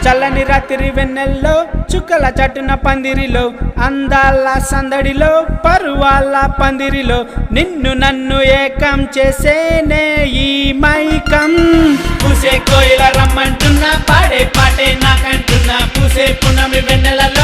చల్లని రాత్రి వెన్నెల్లో చుక్కల చటున పందిరిలో అందాల సందడిలో పరువాల పందిరిలో నిన్ను నన్ను ఏకం చేసేనే ఈ మైకం. పూసే కోయిల రమ్మంటున్నా, పాడే పాటే నాకంటున్నా, పూసే పున్నమి వెన్నెలలో